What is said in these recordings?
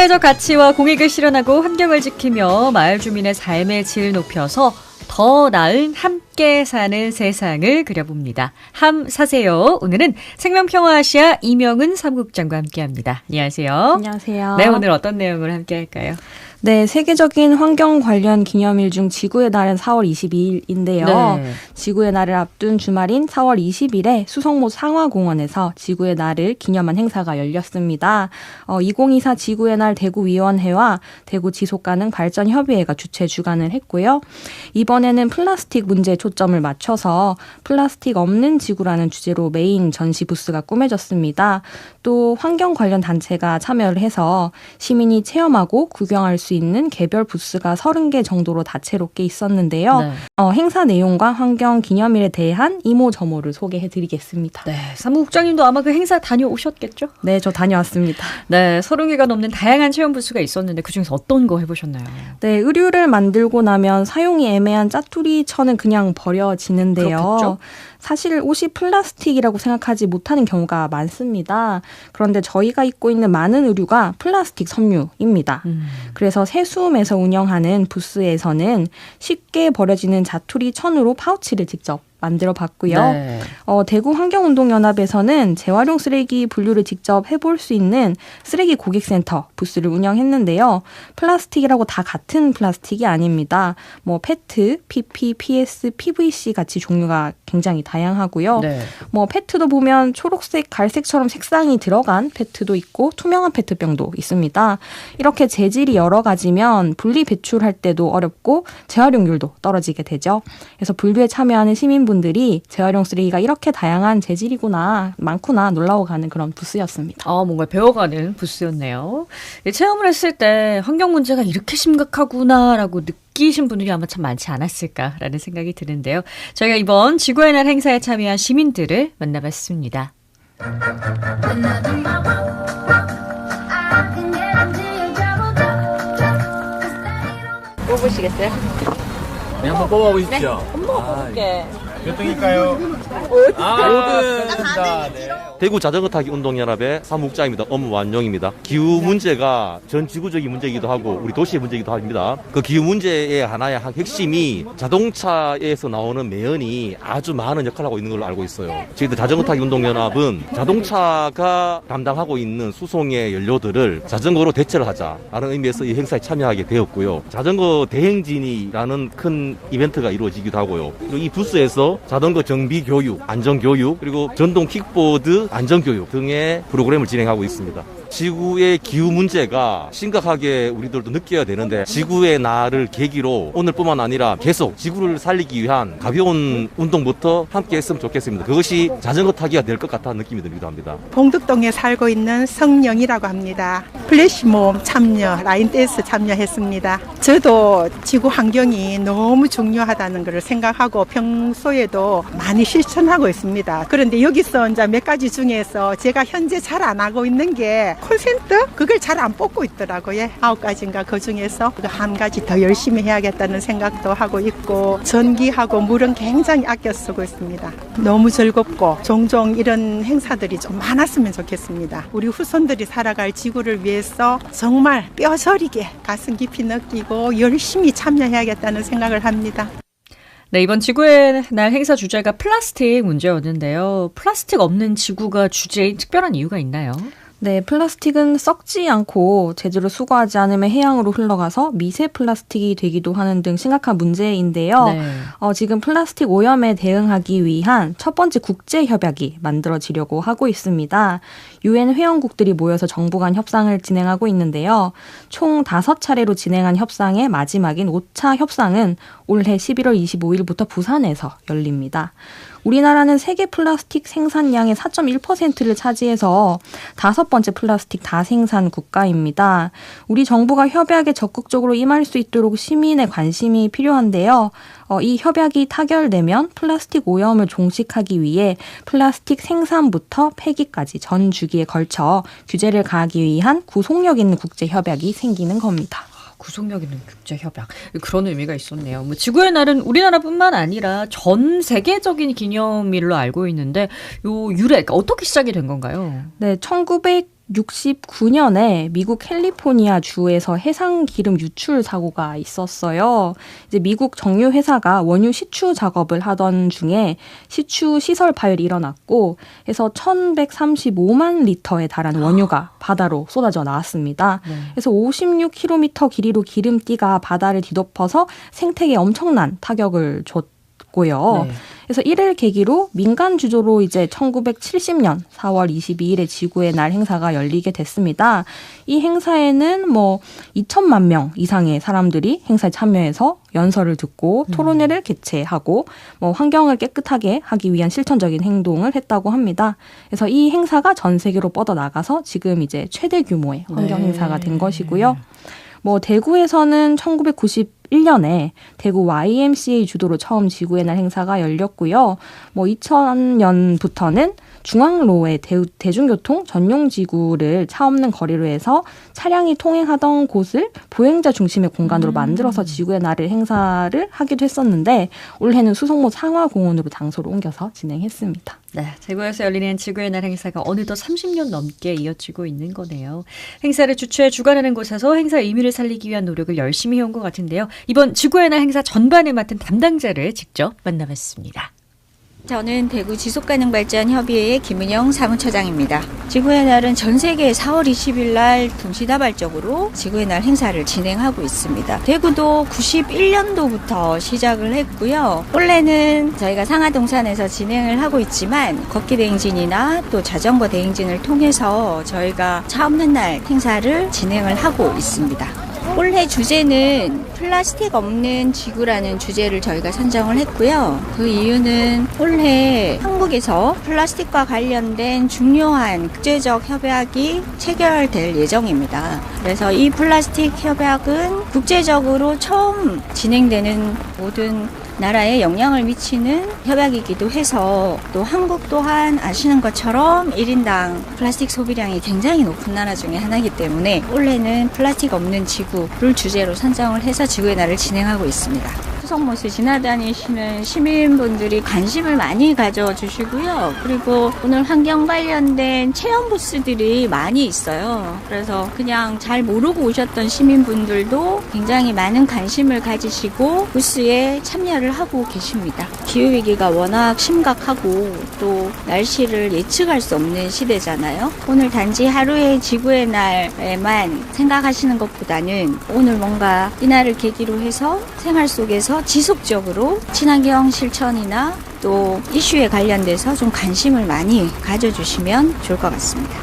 사회적 가치와 공익을 실현하고 환경을 지키며 마을 주민의 삶의 질 높여서 더 나은 함께 사는 세상을 그려봅니다. 함 사세요. 오늘은 생명평화아시아 이명은 사무국장과 함께합니다. 안녕하세요. 안녕하세요. 네, 오늘 어떤 내용을 함께할까요? 네, 세계적인 환경 관련 기념일 중 지구의 날은 4월 22일인데요. 네. 지구의 날을 앞둔 주말인 4월 20일에 수성모 상화공원에서 지구의 날을 기념한 행사가 열렸습니다. 2024 지구의 날 대구위원회와 대구지속가능발전협의회가 주최 주관을 했고요. 이번에는 플라스틱 문제에 초점을 맞춰서 플라스틱 없는 지구라는 주제로 메인 전시 부스가 꾸며졌습니다. 또 환경 관련 단체가 참여를 해서 시민이 체험하고 구경할 수 있는 개별 부스가 30개 정도로 다채롭게 있었는데요. 네. 행사 내용과 환경 기념일에 대한 이모저모를 소개해드리겠습니다. 네, 사무국장님도 아마 그 행사 다녀오셨겠죠? 네, 저 다녀왔습니다. 네, 30개가 넘는 다양한 체험 부스가 있었는데 그중에서 어떤 거 해보셨나요? 네, 의류를 만들고 나면 사용이 애매한 짜투리 천은 그냥 버려지는데요. 그렇겠죠? 사실 옷이 플라스틱이라고 생각하지 못하는 경우가 많습니다. 그런데 저희가 입고 있는 많은 의류가 플라스틱 섬유입니다. 그래서 세수홈에서 운영하는 부스에서는 쉽게 버려지는 자투리 천으로 파우치를 직접 만들어 봤고요. 네. 대구 환경운동연합에서는 재활용 쓰레기 분류를 직접 해볼 수 있는 쓰레기 고객센터 부스를 운영했는데요. 플라스틱이라고 다 같은 플라스틱이 아닙니다. 페트, PP, PS, PVC 같이 종류가 굉장히 다양하고요. 네. 페트도 보면 초록색, 갈색처럼 색상이 들어간 페트도 있고 투명한 페트병도 있습니다. 이렇게 재질이 여러 가지면 분리 배출할 때도 어렵고 재활용률도 떨어지게 되죠. 그래서 분류에 참여하는 시민분들이 재활용 쓰레기가 이렇게 다양한 재질이구나, 많구나 놀라워 가는 그런 부스였습니다. 뭔가 배워가는 부스였네요. 체험을 했을 때 환경 문제가 이렇게 심각하구나라고 느끼신 분들이 아마 참 많지 않았을까라는 생각이 드는데요. 저희가 이번 지구의 날 행사에 참여한 시민들을 만나봤습니다. 뽑으시겠어요? 네, 한번 뽑아보십시오. 네, 한번 뽑을게. 몇 등일까요? 5등. 네. 대구 자전거 타기 운동연합의 사무국장입니다. 엄완용입니다. 기후 문제가 전 지구적인 문제이기도 하고 우리 도시의 문제이기도 합니다. 그 기후 문제의 하나의 핵심이 자동차에서 나오는 매연이 아주 많은 역할을 하고 있는 걸로 알고 있어요. 저희들 자전거 타기 운동연합은 자동차가 담당하고 있는 수송의 연료들을 자전거로 대체를 하자라는 의미에서 이 행사에 참여하게 되었고요. 자전거 대행진이라는 큰 이벤트가 이루어지기도 하고요. 그리고 이 부스에서 자전거 정비 교육, 안전 교육, 그리고 전동 킥보드 안전 교육 등의 프로그램을 진행하고 있습니다. 지구의 기후 문제가 심각하게 우리들도 느껴야 되는데 지구의 날을 계기로 오늘뿐만 아니라 계속 지구를 살리기 위한 가벼운 운동부터 함께 했으면 좋겠습니다. 그것이 자전거 타기가 될 것 같다는 느낌이 들기도 합니다. 봉덕동에 살고 있는 성령이라고 합니다. 플래시몹 참여, 라인댄스 참여했습니다. 저도 지구 환경이 너무 중요하다는 것을 생각하고 평소에도 많이 실천하고 있습니다. 그런데 여기서 이제 몇 가지 중에서 제가 현재 잘 안 하고 있는 게 콜센터? 그걸 잘 안 뽑고 있더라고요. 9가지인가 그 중에서 한 가지 더 열심히 해야겠다는 생각도 하고 있고 전기하고 물은 굉장히 아껴 쓰고 있습니다. 너무 즐겁고 종종 이런 행사들이 좀 많았으면 좋겠습니다. 우리 후손들이 살아갈 지구를 위해서 정말 뼈저리게 가슴 깊이 느끼고 열심히 참여해야겠다는 생각을 합니다. 네, 이번 지구의 날 행사 주제가 플라스틱 문제였는데요. 플라스틱 없는 지구가 주제인 특별한 이유가 있나요? 네, 플라스틱은 썩지 않고 제대로 수거하지 않으면 해양으로 흘러가서 미세 플라스틱이 되기도 하는 등 심각한 문제인데요. 네. 지금 플라스틱 오염에 대응하기 위한 첫 번째 국제 협약이 만들어지려고 하고 있습니다. UN 회원국들이 모여서 정부 간 협상을 진행하고 있는데요. 총 5차례로 진행한 협상의 마지막인 5차 협상은 올해 11월 25일부터 부산에서 열립니다. 우리나라는 세계 플라스틱 생산량의 4.1%를 차지해서 5번째 플라스틱 다생산 국가입니다. 우리 정부가 협약에 적극적으로 임할 수 있도록 시민의 관심이 필요한데요. 이 협약이 타결되면 플라스틱 오염을 종식하기 위해 플라스틱 생산부터 폐기까지 전 주기에 걸쳐 규제를 가하기 위한 구속력 있는 국제 협약이 생기는 겁니다. 구속력 있는 국제협약. 그런 의미가 있었네요. 지구의 날은 우리나라뿐만 아니라 전 세계적인 기념일로 알고 있는데 요 유래 어떻게 시작이 된 건가요? 네, 1900 69년에 미국 캘리포니아 주에서 해상 기름 유출 사고가 있었어요. 이제 미국 정유 회사가 원유 시추 작업을 하던 중에 시추 시설 파열이 일어났고 해서 1,135만 리터에 달하는 원유가 바다로 쏟아져 나왔습니다. 그래서 56km 길이로 기름띠가 바다를 뒤덮어서 생태계에 엄청난 타격을 줬고요. 네. 그래서 이를 계기로 민간 주조로 이제 1970년 4월 22일에 지구의 날 행사가 열리게 됐습니다. 이 행사에는 2천만 명 이상의 사람들이 행사에 참여해서 연설을 듣고 토론회를 개최하고 환경을 깨끗하게 하기 위한 실천적인 행동을 했다고 합니다. 그래서 이 행사가 전 세계로 뻗어나가서 지금 이제 최대 규모의 환경 행사가 된 것이고요. 대구에서는 1991년에 대구 YMCA 주도로 처음 지구의 날 행사가 열렸고요. 2000년부터는 중앙로의 대중교통 전용 지구를 차 없는 거리로 해서 차량이 통행하던 곳을 보행자 중심의 공간으로 만들어서 지구의 날을 행사를 하기도 했었는데 올해는 수성모 상화공원으로 장소를 옮겨서 진행했습니다. 네, 대구에서 열리는 지구의 날 행사가 어느덧 30년 넘게 이어지고 있는 거네요. 행사를 주최 주관하는 곳에서 행사 의미를 살리기 위한 노력을 열심히 해온 것 같은데요. 이번 지구의 날 행사 전반을 맡은 담당자를 직접 만나봤습니다. 저는 대구 지속가능발전협의회의 김은영 사무처장입니다. 지구의 날은 전 세계 4월 20일 날 동시다발적으로 지구의 날 행사를 진행하고 있습니다. 대구도 91년도부터 시작을 했고요. 원래는 저희가 상하동산에서 진행을 하고 있지만 걷기 대행진이나 또 자전거 대행진을 통해서 저희가 차 없는 날 행사를 진행을 하고 있습니다. 올해 주제는 플라스틱 없는 지구라는 주제를 저희가 선정을 했고요. 그 이유는 올해 한국에서 플라스틱과 관련된 중요한 국제적 협약이 체결될 예정입니다. 그래서 이 플라스틱 협약은 국제적으로 처음 진행되는 모든 나라에 영향을 미치는 협약이기도 해서 또 한국 또한 아시는 것처럼 1인당 플라스틱 소비량이 굉장히 높은 나라 중에 하나이기 때문에 올해는 플라스틱 없는 지구를 주제로 선정을 해서 지구의 날을 진행하고 있습니다. 수성못을 지나다니시는 시민분들이 관심을 많이 가져주시고요. 그리고 오늘 환경 관련된 체험 부스들이 많이 있어요. 그래서 그냥 잘 모르고 오셨던 시민분들도 굉장히 많은 관심을 가지시고 부스에 참여를 하고 계십니다. 기후위기가 워낙 심각하고 또 날씨를 예측할 수 없는 시대잖아요. 오늘 단지 하루의 지구의 날에만 생각하시는 것보다는 오늘 뭔가 이 날을 계기로 해서 생활 속에서 지속적으로 친환경 실천이나 또 이슈에 관련돼서 좀 관심을 많이 가져주시면 좋을 것 같습니다.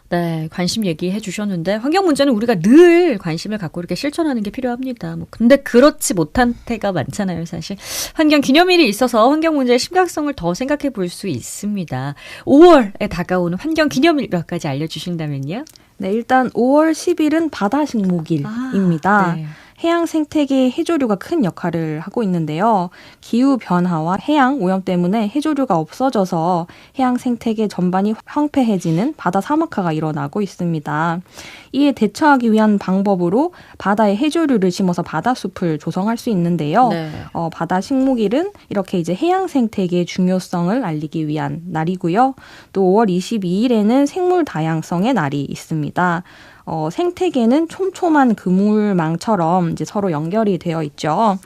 네, 관심 얘기해 주셨는데 환경 문제는 우리가 늘 관심을 갖고 이렇게 실천하는 게 필요합니다. 근데 그렇지 못한 때가 많잖아요, 사실. 환경 기념일이 있어서 환경 문제의 심각성을 더 생각해 볼 수 있습니다. 5월에 다가오는 환경 기념일 몇 가지 알려주신다면요? 네, 일단 5월 10일은 바다식목일입니다. 네. 해양 생태계의 해조류가 큰 역할을 하고 있는데요. 기후 변화와 해양 오염 때문에 해조류가 없어져서 해양 생태계 전반이 황폐해지는 바다 사막화가 일어나고 있습니다. 이에 대처하기 위한 방법으로 바다에 해조류를 심어서 바다숲을 조성할 수 있는데요. 네. 바다 식목일은 이렇게 이제 해양 생태계의 중요성을 알리기 위한 날이고요. 또 5월 22일에는 생물 다양성의 날이 있습니다. 생태계는 촘촘한 그물망처럼 이제 서로 연결이 되어 있죠.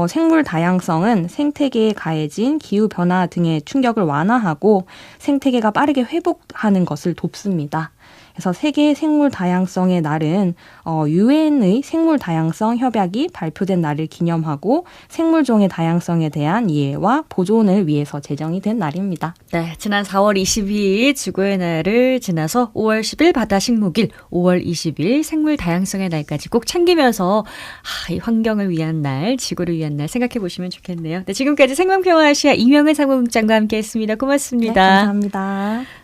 생물 다양성은 생태계에 가해진 기후변화 등의 충격을 완화하고 생태계가 빠르게 회복하는 것을 돕습니다. 그래서 세계 생물 다양성의 날은 유엔의 생물 다양성 협약이 발표된 날을 기념하고 생물종의 다양성에 대한 이해와 보존을 위해서 제정이 된 날입니다. 네, 지난 4월 22일 지구의 날을 지나서 5월 10일 바다식목일, 5월 20일 생물 다양성의 날까지 꼭 챙기면서 이 환경을 위한 날, 지구를 위한 날 생각해 보시면 좋겠네요. 네, 지금까지 생명평화아시아 이명은 사무국장과 함께했습니다. 고맙습니다. 네, 감사합니다.